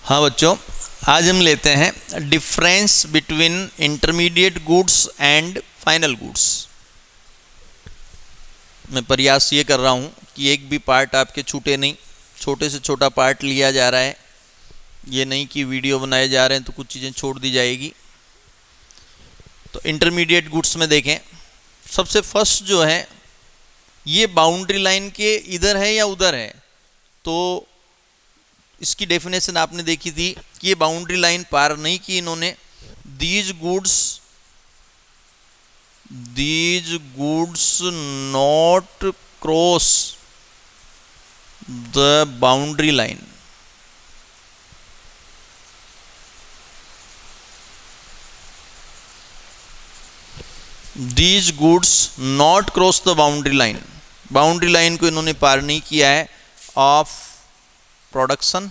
हाँ बच्चों, आज हम लेते हैं difference between intermediate goods and final goods. मैं प्रयास ये कर रहा हूँ कि एक भी पार्ट आपके छूटे नहीं, छोटे से छोटा पार्ट लिया जा रहा है। ये नहीं कि वीडियो बनाए जा रहे हैं तो कुछ चीज़ें छोड़ दी जाएगी। तो इंटरमीडिएट गुड्स में देखें, सबसे फर्स्ट जो है ये बाउंड्री लाइन के इधर है या उधर है, तो इसकी डेफिनेशन आपने देखी थी कि ये बाउंड्री लाइन पार नहीं की इन्होंने। These goods not cross the boundary line. These goods not cross the boundary line, boundary line को इन्होंने पार नहीं किया है ऑफ प्रोडक्शन।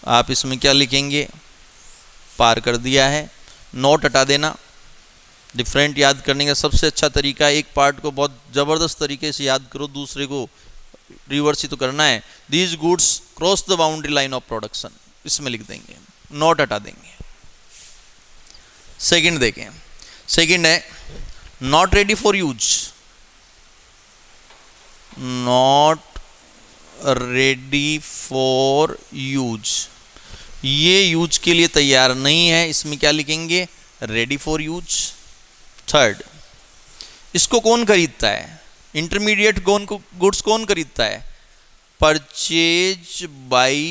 आप इसमें क्या लिखेंगे, पार कर दिया है। नोट हटा देना। डिफरेंट याद करने का सबसे अच्छा तरीका, एक पार्ट को बहुत ज़बरदस्त तरीके से याद करो, दूसरे को रिवर्स ही तो करना है। These goods cross the boundary line of production, इसमें लिख देंगे, नोट हटा देंगे। सेकंड देखें, सेकंड है not ready for use. Not ready for use, ये यूज के लिए तैयार नहीं है, इसमें क्या लिखेंगे, रेडी फॉर यूज। थर्ड, इसको कौन खरीदता है, इंटरमीडिएट गुड्स कौन खरीदता है, purchase by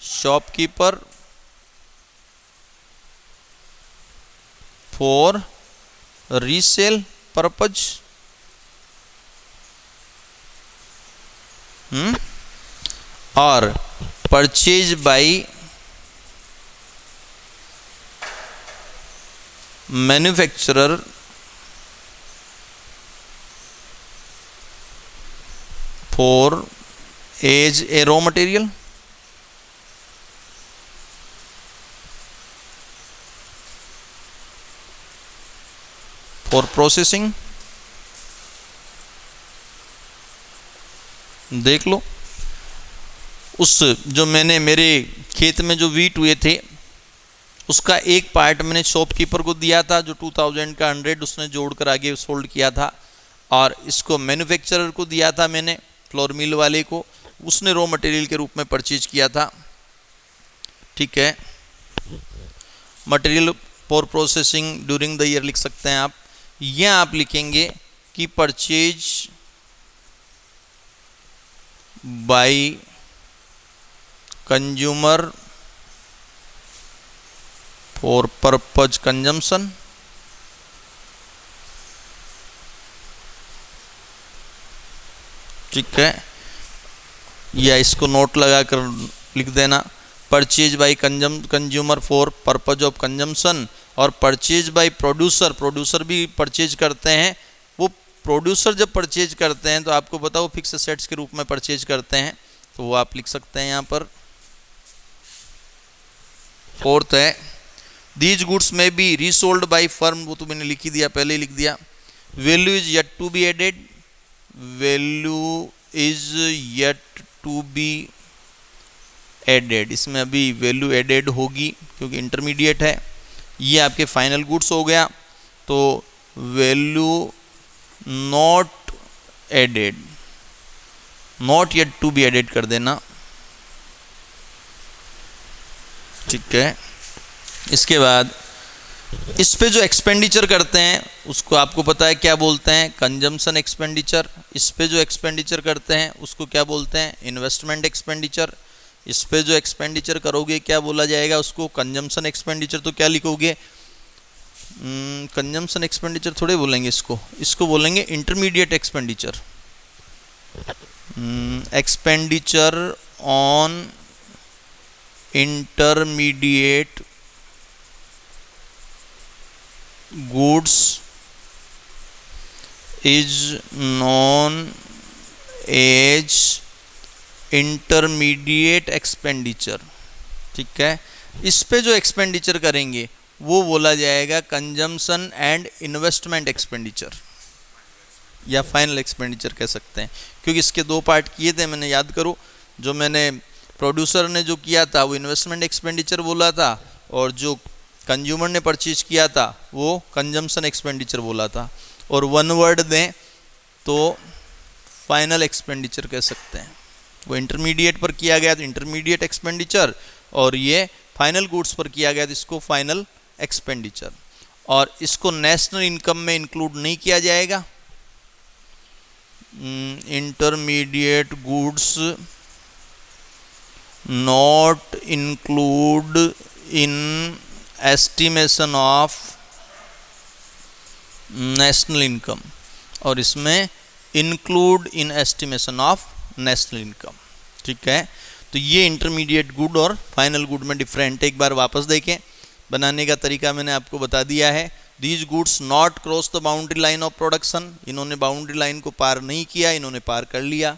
shopkeeper for resale purpose. और purchase by manufacturer for as a raw material. For processing. देख लो, उस जो मैंने मेरे खेत में जो वीट हुए थे उसका एक पार्ट मैंने शॉपकीपर को दिया था, जो 2000 का 100 उसने जोड़कर आगे सोल्ड किया था, और इसको मैन्युफैक्चरर को दिया था मैंने, फ्लोर मिल वाले को, उसने रॉ मटेरियल के रूप में परचेज किया था। ठीक है, material for processing during the year लिख सकते हैं आप। यह आप लिखेंगे कि purchase by consumer for purpose consumption. ठीक है, या इसको नोट लगाकर लिख देना, purchase by consumer for purpose of consumption. और परचेज बाय प्रोड्यूसर, प्रोड्यूसर भी परचेज करते हैं। वो प्रोड्यूसर जब परचेज करते हैं तो आपको पता वो फिक्स एसेट्स के रूप में परचेज करते हैं, तो वो आप लिख सकते हैं यहाँ पर। फोर्थ है दीज गुड्स में बी रीसोल्ड बाय फर्म, वो तो मैंने लिख ही दिया, पहले ही लिख दिया। Value is yet to be added, value is yet to be added, इसमें अभी वैल्यू एडेड होगी क्योंकि इंटरमीडिएट है। ये आपके फाइनल गुड्स हो गया, तो value not added, not yet to be added कर देना। ठीक है, इसके बाद इस पे जो एक्सपेंडिचर करते हैं उसको आपको पता है क्या बोलते हैं, कंजम्पशन एक्सपेंडिचर। इस पे जो एक्सपेंडिचर करते हैं उसको क्या बोलते हैं, इन्वेस्टमेंट एक्सपेंडिचर। इस पे जो एक्सपेंडिचर करोगे क्या बोला जाएगा उसको, कंजम्पशन एक्सपेंडिचर। तो क्या लिखोगे, कंजम्पशन एक्सपेंडिचर थोड़े बोलेंगे इसको, इसको बोलेंगे intermediate expenditure. Expenditure on intermediate goods is known as intermediate expenditure. ठीक है, इस पे जो एक्सपेंडिचर करेंगे वो बोला जाएगा कंजम्पशन एंड इन्वेस्टमेंट एक्सपेंडिचर या फाइनल एक्सपेंडिचर कह सकते हैं, क्योंकि इसके दो पार्ट किए थे मैंने, याद करो। जो मैंने प्रोड्यूसर ने जो किया था वो इन्वेस्टमेंट एक्सपेंडिचर बोला था, और जो कंज्यूमर ने परचेज किया था वो कंजम्पशन एक्सपेंडिचर बोला था, और वन वर्ड दें तो फाइनल एक्सपेंडिचर कह सकते हैं। वो इंटरमीडिएट पर किया गया तो इंटरमीडिएट एक्सपेंडिचर, और ये फाइनल गुड्स पर किया गया तो इसको फाइनल एक्सपेंडिचर। और इसको नेशनल इनकम में इंक्लूड नहीं किया जाएगा। Intermediate goods not include in estimation of national income, और इसमें include in estimation of national income. ठीक है, तो ये इंटरमीडिएट गुड और फाइनल गुड में डिफरेंट। एक बार वापस देखें, बनाने का तरीका मैंने आपको बता दिया है। These goods not cross the boundary line of production, इन्होंने बाउंड्री लाइन को पार नहीं किया, इन्होंने पार कर लिया।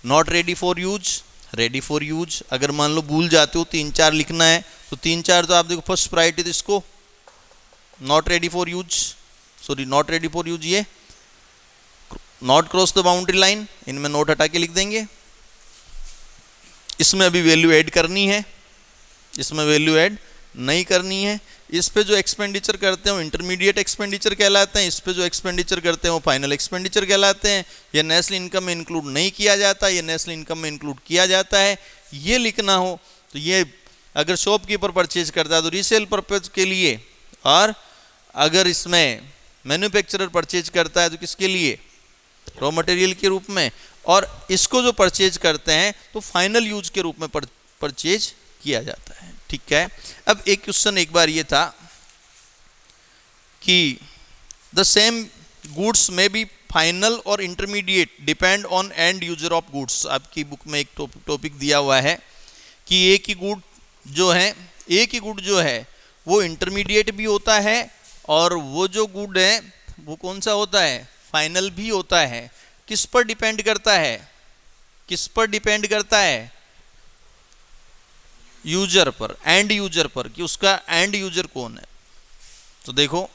Not ready for use, ready for use. अगर मान लो भूल जाते हो 3-4 लिखना है तो 3-4 तो आप देखो फर्स्ट प्रायोरिटी तो इसको not ready for use, sorry not ready for use, ये not cross the boundary line, इनमें नोट हटा के लिख देंगे। इसमें अभी वैल्यू ऐड करनी है, इसमें वैल्यू ऐड नहीं करनी है। इस पे जो एक्सपेंडिचर करते हैं वो इंटरमीडिएट एक्सपेंडिचर कहलाते हैं, इस पे जो एक्सपेंडिचर करते हैं वो फाइनल एक्सपेंडिचर कहलाते हैं। ये नेशनल इनकम में इंक्लूड नहीं किया जाता, ये नेशनल इनकम में इंक्लूड किया जाता है। ये लिखना हो तो ये अगर शॉपकीपर परचेज करता है तो रीसेल पर्पज के लिए, और अगर इसमें मैन्युफैक्चरर परचेज करता है तो किसके लिए, रॉ मटेरियल के रूप में, और इसको जो परचेज करते हैं तो फाइनल यूज के रूप में परचेज किया जाता है। ठीक है, अब एक क्वेश्चन एक बार ये था कि द सेम गुड्स में बी फाइनल और intermediate depend on and user of goods. आपकी बुक में एक टॉपिक दिया हुआ है कि एक ही गुड जो है, एक ही गुड जो है वो इंटरमीडिएट भी होता है, और वो जो गुड है वो कौन सा होता है, फाइनल भी होता है। किस पर डिपेंड करता है, किस पर डिपेंड करता है, यूजर पर, एंड यूजर पर, कि उसका एंड यूजर कौन है। तो देखो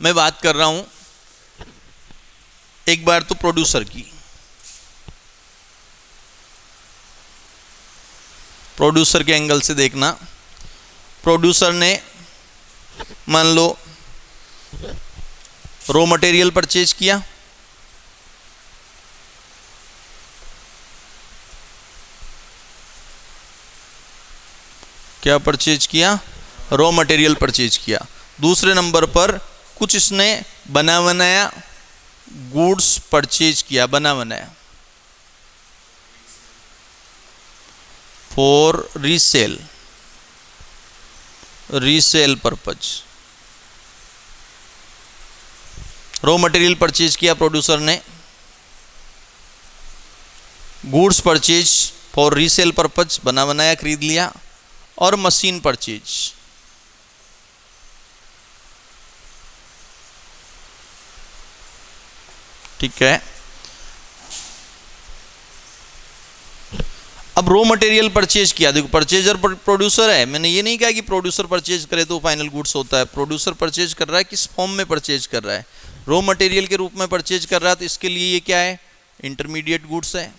मैं बात कर रहा हूं एक बार तो प्रोड्यूसर की। प्रोड्यूसर के एंगल से देखना, प्रोड्यूसर ने मान लो रॉ मटेरियल परचेज किया, क्या परचेज किया, रॉ मटेरियल परचेज किया। दूसरे नंबर पर कुछ इसने बना बनाया गुड्स परचेज किया, बना बनाया for resale, resale purpose. Raw material purchase किया प्रोड्यूसर ने, goods purchase for resale purpose, बना बनाया खरीद लिया, और मशीन परचेज। ठीक है, अब रॉ मटेरियल परचेज किया। देखो परचेजर प्रोड्यूसर है, मैंने ये नहीं कहा कि प्रोड्यूसर परचेज करे तो फाइनल गुड्स होता है। प्रोड्यूसर परचेज कर रहा है, किस फॉर्म में परचेज कर रहा है, रॉ मटेरियल के रूप में परचेज कर रहा है, तो इसके लिए ये क्या है, इंटरमीडिएट गुड्स है।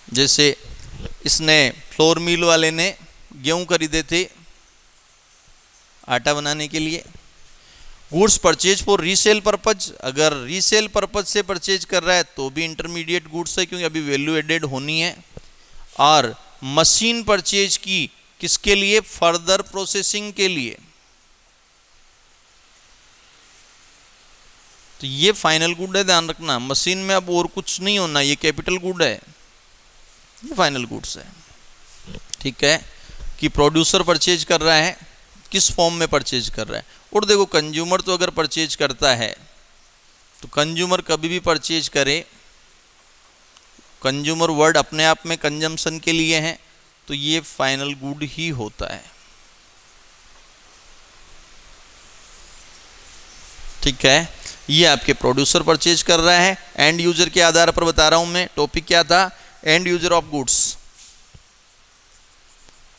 जैसे इसने फ्लोर मिल वाले ने गेहूं खरीदे थे आटा बनाने के लिए, goods purchase for resale purpose. अगर रीसेल पर्पज से परचेज कर रहा है तो भी इंटरमीडिएट गुड्स है, क्योंकि अभी वैल्यू एडेड होनी है। और मशीन परचेज की किसके लिए, फर्दर प्रोसेसिंग के लिए, तो ये फाइनल गुड है, ध्यान रखना। मशीन में अब और कुछ नहीं होना, ये कैपिटल गुड है, ये फाइनल गुड्स है। ठीक है, कि प्रोड्यूसर परचेज कर रहा है, किस फॉर्म में परचेज कर रहा है। और देखो कंज्यूमर तो अगर परचेज करता है तो कंज्यूमर कभी भी परचेज करे, कंज्यूमर वर्ड अपने आप में कंजम्पशन के लिए है, तो ये फाइनल गुड ही होता है। ठीक है, ये आपके प्रोड्यूसर परचेज कर रहा है, एंड यूजर के आधार पर बता रहा हूं मैं। टॉपिक क्या था, and user of goods,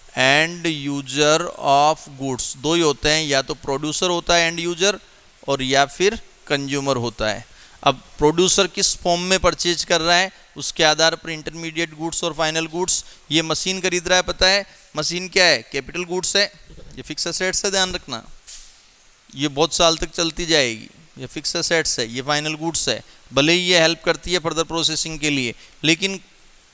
and user of goods दो ही होते हैं, या तो प्रोड्यूसर होता है एंड यूजर, और या फिर कंज्यूमर होता है। अब प्रोड्यूसर किस फॉर्म में परचेज कर रहा है उसके आधार पर इंटरमीडिएट गुड्स और फाइनल गुड्स। ये मशीन खरीद रहा है, पता है मशीन क्या है, कैपिटल गुड्स है, ये फिक्स एसेट्स है, ध्यान रखना, ये बहुत साल तक चलती जाएगी, ये फिक्स एसेट्स है, ये फाइनल गुड्स है। भले ही ये हेल्प करती है फर्दर प्रोसेसिंग के लिए, लेकिन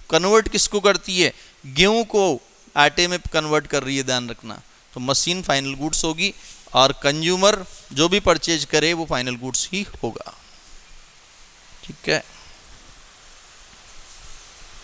कन्वर्ट किसको करती है, गेहूं को आटे में कन्वर्ट कर रही है, ध्यान रखना। तो मशीन फाइनल गुड्स होगी और कंज्यूमर जो भी परचेज करे वो फाइनल गुड्स ही होगा। ठीक है।